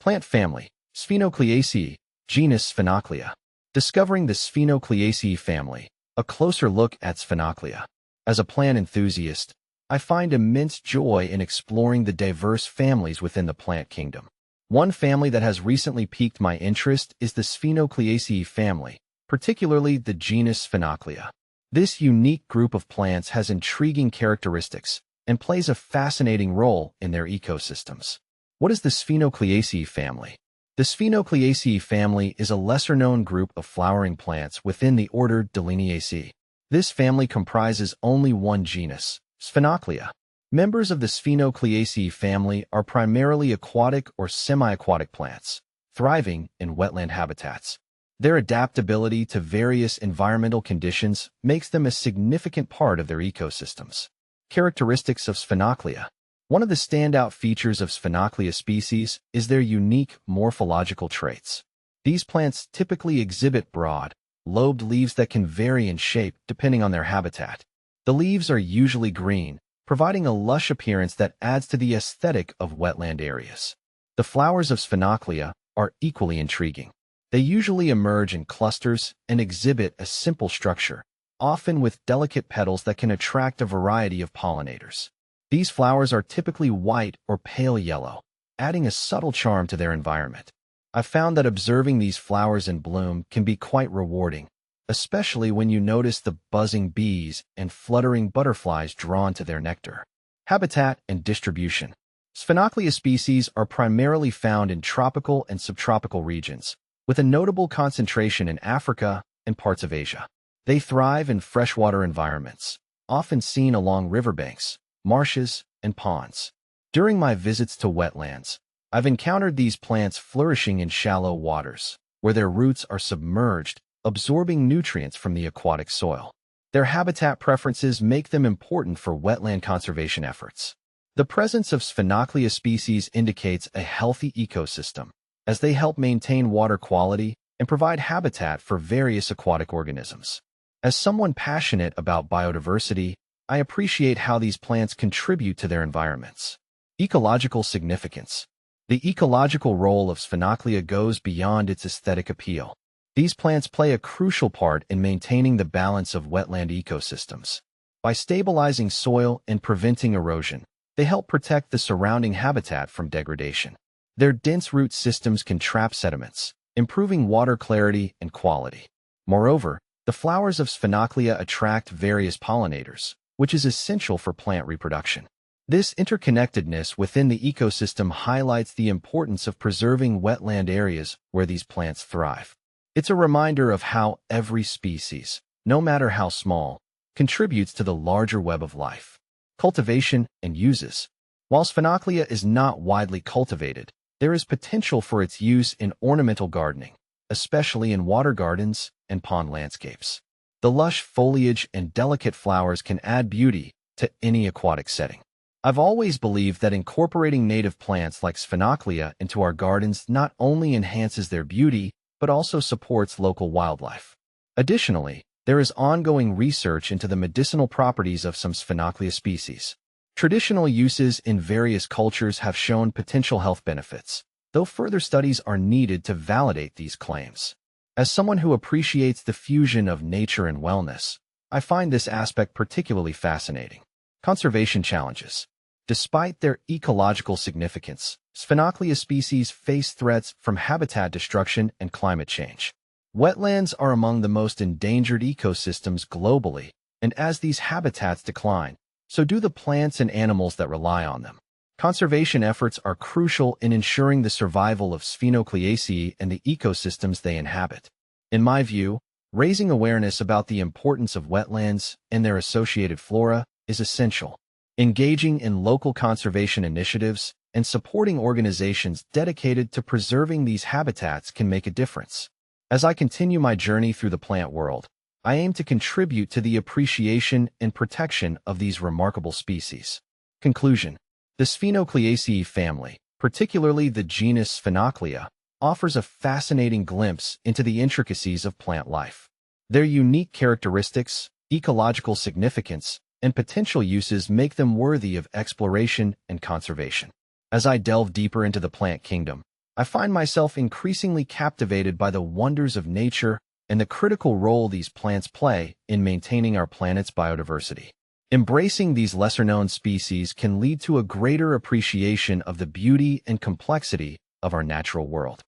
Plant family, Sphenocleaceae, genus Sphenoclea. Discovering the Sphenocleaceae family, a closer look at Sphenoclea. As a plant enthusiast, I find immense joy in exploring the diverse families within the plant kingdom. One family that has recently piqued my interest is the Sphenocleaceae family, particularly the genus Sphenoclea. This unique group of plants has intriguing characteristics and plays a fascinating role in their ecosystems. What is the Sphenocleaceae family? The Sphenocleaceae family is a lesser-known group of flowering plants within the order Delineaceae. This family comprises only one genus, Sphenoclea. Members of the Sphenocleaceae family are primarily aquatic or semi-aquatic plants, thriving in wetland habitats. Their adaptability to various environmental conditions makes them a significant part of their ecosystems. Characteristics of Sphenoclea. One of the standout features of Sphenoclea species is their unique morphological traits. These plants typically exhibit broad, lobed leaves that can vary in shape depending on their habitat. The leaves are usually green, providing a lush appearance that adds to the aesthetic of wetland areas. The flowers of Sphenoclea are equally intriguing. They usually emerge in clusters and exhibit a simple structure, often with delicate petals that can attract a variety of pollinators. These flowers are typically white or pale yellow, adding a subtle charm to their environment. I've found that observing these flowers in bloom can be quite rewarding, especially when you notice the buzzing bees and fluttering butterflies drawn to their nectar. Habitat and distribution. Sphenoclea species are primarily found in tropical and subtropical regions, with a notable concentration in Africa and parts of Asia. They thrive in freshwater environments, often seen along riverbanks, marshes, and ponds. During my visits to wetlands, I've encountered these plants flourishing in shallow waters, where their roots are submerged, absorbing nutrients from the aquatic soil. Their habitat preferences make them important for wetland conservation efforts. The presence of Sphenoclea species indicates a healthy ecosystem, as they help maintain water quality and provide habitat for various aquatic organisms. As someone passionate about biodiversity, I appreciate how these plants contribute to their environments. Ecological significance. The ecological role of Sphenoclea goes beyond its aesthetic appeal. These plants play a crucial part in maintaining the balance of wetland ecosystems. By stabilizing soil and preventing erosion, they help protect the surrounding habitat from degradation. Their dense root systems can trap sediments, improving water clarity and quality. Moreover, the flowers of Sphenoclea attract various pollinators, which is essential for plant reproduction. This interconnectedness within the ecosystem highlights the importance of preserving wetland areas where these plants thrive. It's a reminder of how every species, no matter how small, contributes to the larger web of life. Cultivation and uses. While Sphenoclea is not widely cultivated, there is potential for its use in ornamental gardening, especially in water gardens and pond landscapes. The lush foliage and delicate flowers can add beauty to any aquatic setting. I've always believed that incorporating native plants like Sphenoclea into our gardens not only enhances their beauty, but also supports local wildlife. Additionally, there is ongoing research into the medicinal properties of some Sphenoclea species. Traditional uses in various cultures have shown potential health benefits, though further studies are needed to validate these claims. As someone who appreciates the fusion of nature and wellness, I find this aspect particularly fascinating. Conservation challenges. Despite their ecological significance, Sphenoclea species face threats from habitat destruction and climate change. Wetlands are among the most endangered ecosystems globally, and as these habitats decline, so do the plants and animals that rely on them. Conservation efforts are crucial in ensuring the survival of Sphenocleaceae and the ecosystems they inhabit. In my view, raising awareness about the importance of wetlands and their associated flora is essential. Engaging in local conservation initiatives and supporting organizations dedicated to preserving these habitats can make a difference. As I continue my journey through the plant world, I aim to contribute to the appreciation and protection of these remarkable species. Conclusion. The Sphenocleaceae family, particularly the genus Sphenoclea, offers a fascinating glimpse into the intricacies of plant life. Their unique characteristics, ecological significance, and potential uses make them worthy of exploration and conservation. As I delve deeper into the plant kingdom, I find myself increasingly captivated by the wonders of nature and the critical role these plants play in maintaining our planet's biodiversity. Embracing these lesser-known species can lead to a greater appreciation of the beauty and complexity of our natural world.